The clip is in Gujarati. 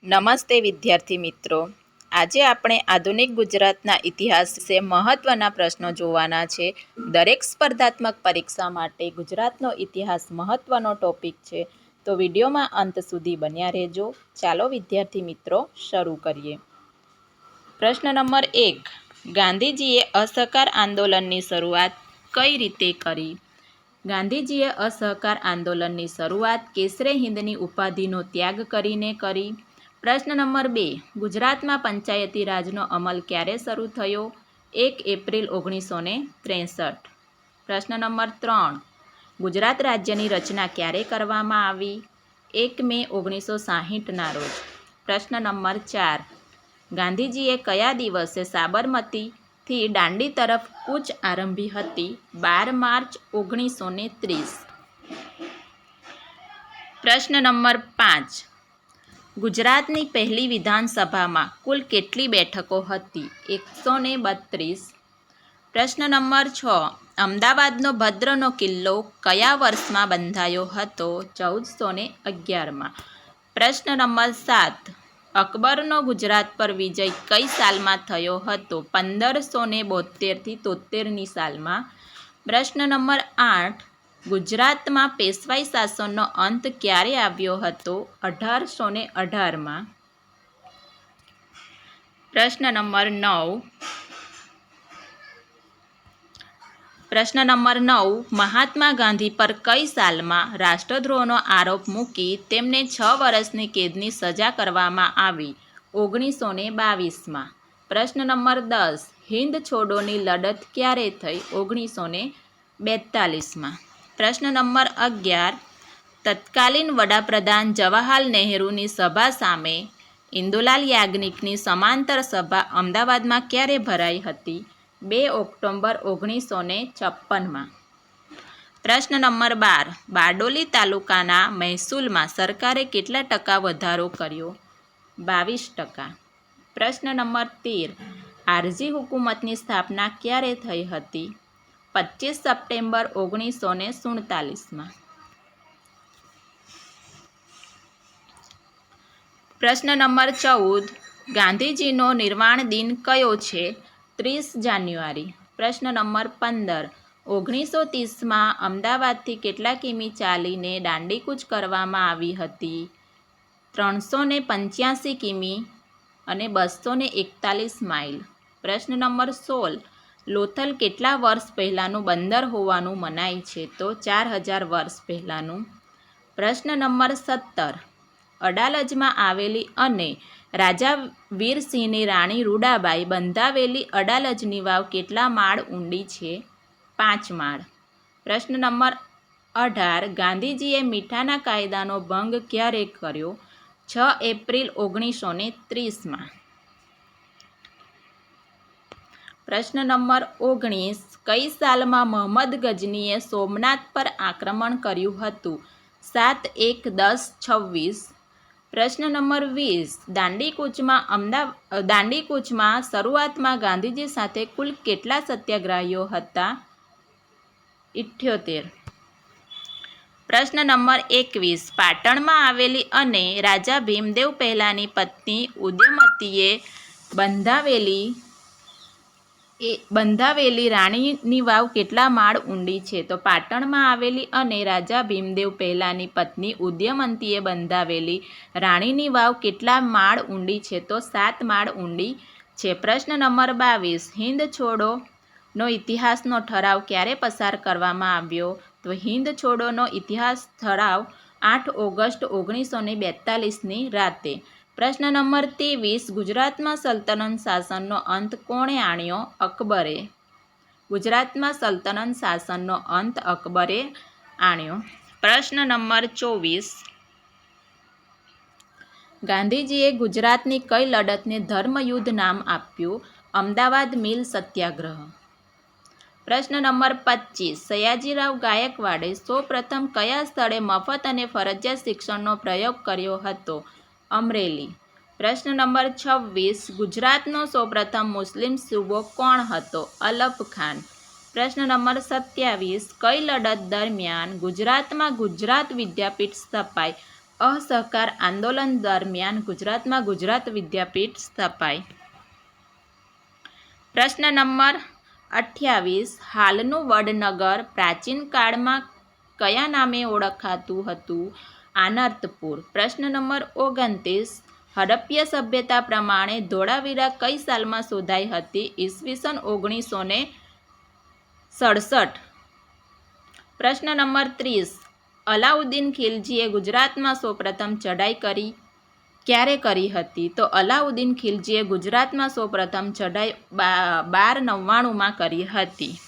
નમસ્તે વિદ્યાર્થી મિત્રો, આજે આપણે આધુનિક ગુજરાતના ઇતિહાસ વિશે મહત્ત્વના પ્રશ્નો જોવાના છે. દરેક સ્પર્ધાત્મક પરીક્ષા માટે ગુજરાતનો ઇતિહાસ મહત્ત્વનો ટોપિક છે, તો વિડીયોમાં અંત સુધી બન્યા રહેજો. ચાલો વિદ્યાર્થી મિત્રો શરૂ કરીએ. પ્રશ્ન નંબર 1. ગાંધીજીએ અસહકાર આંદોલનની શરૂઆત કઈ રીતે કરી? ગાંધીજીએ અસહકાર આંદોલનની શરૂઆત કેસરે હિંદની ઉપાધિનો ત્યાગ કરીને કરી. પ્રશ્ન નંબર 2. ગુજરાતમાં પંચાયતી રાજનો અમલ ક્યારે શરૂ થયો? 1 એપ્રિલ 1963. પ્રશ્ન નંબર 3. ગુજરાત રાજ્યની રચના ક્યારે કરવામાં આવી? 1 મે 1960ના રોજ. પ્રશ્ન નંબર 4. ગાંધીજીએ કયા દિવસે સાબરમતીથી દાંડી તરફ કૂચ આરંભી હતી? 12 માર્ચ 1930. પ્રશ્ન નંબર 5. ગુજરાતની પહેલી વિધાનસભામાં કુલ કેટલી બેઠકો હતી? 132. પ્રશ્ન નંબર 6. અમદાવાદનો ભદ્રનો કિલ્લો કયા વર્ષમાં બંધાયો હતો? 1411માં. પ્રશ્ન નંબર 7. અકબરનો ગુજરાત પર વિજય કઈ સાલમાં થયો હતો? 1572થી 73ની સાલમાં. પ્રશ્ન નંબર 8. ગુજરાતમાં પેશવાઈ શાસનનો અંત ક્યારે આવ્યો હતો? 1818માં. પ્રશ્ન નંબર 9. મહાત્મા ગાંધી પર કઈ સાલમાં રાષ્ટ્રદ્રોહનો આરોપ મૂકી તેમને 6 વર્ષની કેદની સજા કરવામાં આવી? 1922માં. પ્રશ્ન નંબર 10. હિંદ છોડોની લડત ક્યારે થઈ? 1942માં. પ્રશ્ન નંબર 11. તત્કાલીન વડાપ્રધાન જવાહરલાલ નહેરુની સભા સામે ઇન્દુલાલ યાજ્ઞિકની સમાંતર સભા અમદાવાદમાં ક્યારે ભરાઈ હતી? 2 ઓક્ટોબર 1956માં. પ્રશ્ન નંબર 12. બારડોલી તાલુકાના મહેસૂલમાં સરકારે કેટલા ટકા વધારો કર્યો? 22%. પ્રશ્ન નંબર 13. આરઝી હુકુમતની સ્થાપના ક્યારે થઈ હતી? 25 સપ્ટેમ્બર 1947માં. પ્રશ્ન નંબર 14. ગાંધીજીનો નિર્વાણ દિન કયો છે? 30 જાન્યુઆરી. પ્રશ્ન નંબર 15. 1930માં અમદાવાદથી કેટલા કિમી ચાલીને દાંડીકૂચ કરવામાં આવી હતી? 385 કિમી અને 241 માઇલ. પ્રશ્ન નંબર 16. લોથલ કેટલા વર્ષ પહેલાંનું બંદર હોવાનું મનાય છે? તો 4000 વર્ષ પહેલાંનું. પ્રશ્ન નંબર 17. અડાલજમાં આવેલી અને રાજા વીરસિંહની રાણી રૂડાબાઈ બંધાવેલી અડાલજની વાવ કેટલા માળ ઊંડી છે? 5 માળ. પ્રશ્ન નંબર 18. ગાંધીજીએ મીઠાના કાયદાનો ભંગ ક્યારે કર્યો? 6 એપ્રિલ 1930માં. પ્રશ્ન નંબર 19. કઈ સાલમાં મોહમ્મદ ગઝનીએ સોમનાથ પર આક્રમણ કર્યું હતું? 7/1/1026. પ્રશ્ન નંબર 20. દાંડીકૂચમાં શરૂઆતમાં ગાંધીજી સાથે કુલ કેટલા સત્યાગ્રહીઓ હતા? 78. પ્રશ્ન નંબર 21. પાટણમાં આવેલી અને રાજા ભીમદેવ પહેલાની પત્ની ઉદયમતીએ બંધાવેલી રાણીની વાવ કેટલા માળ ઊંડી છે? તો પાટણમાં આવેલી અને રાજા ભીમદેવ પહેલાની પત્ની ઉદયમતીએ બંધાવેલી રાણીની વાવ કેટલા માળ ઊંડી છે? તો 7 માળ ઊંડી છે. પ્રશ્ન નંબર 22. હિંદ છોડોનો ઇતિહાસનો ઠરાવ ક્યારે પસાર કરવામાં આવ્યો? તો હિંદ છોડોનો ઇતિહાસ ઠરાવ 8 ઓગસ્ટ 1942ની રાતે. પ્રશ્ન નંબર 23. ગુજરાતમાં સલ્તનત શાસનનો અંત કોણે આણ્યો? અકબરે. ગુજરાતમાં સલ્તનત શાસનનો અંત અકબરે આણ્યો. પ્રશ્ન નંબર 24. ગાંધીજીએ ગુજરાતની કઈ લડતને ધર્મયુદ્ધ નામ આપ્યું? અમદાવાદ મિલ સત્યાગ્રહ. પ્રશ્ન નંબર 25. સયાજીરાવ ગાયકવાડે સૌપ્રથમ કયા સ્થળે મફત અને ફરજિયાત શિક્ષણનો પ્રયોગ કર્યો હતો? અમરેલી. પ્રશ્ન નંબર 26. ગુજરાતનો સૌપ્રથમ મુસ્લિમ સૂબો કોણ હતો? અલફ ખાન. પ્રશ્ન નંબર 27. કઈ લડત દરમિયાન ગુજરાતમાં ગુજરાત વિદ્યાપીઠ સ્થપાઈ? અસહકાર આંદોલન દરમિયાન ગુજરાતમાં ગુજરાત વિદ્યાપીઠ સ્થપાઈ. પ્રશ્ન નંબર 28. હાલનું વડનગર પ્રાચીન કાળમાં કયા નામે ઓળખાતું હતું? આનર્તપુર. પ્રશ્ન નંબર 29. હડપ્પીય સભ્યતા પ્રમાણે ધોળાવીરા કઈ સાલમાં શોધાઈ હતી? ઈસવીસન 1967. પ્રશ્ન નંબર 30. અલાઉદ્દીન ખિલજીએ ગુજરાતમાં સૌપ્રથમ ચઢાઈ ક્યારે કરી હતી? તો અલાઉદ્દીન ખિલજીએ ગુજરાતમાં સૌપ્રથમ ચઢાઈ 1299 કરી હતી.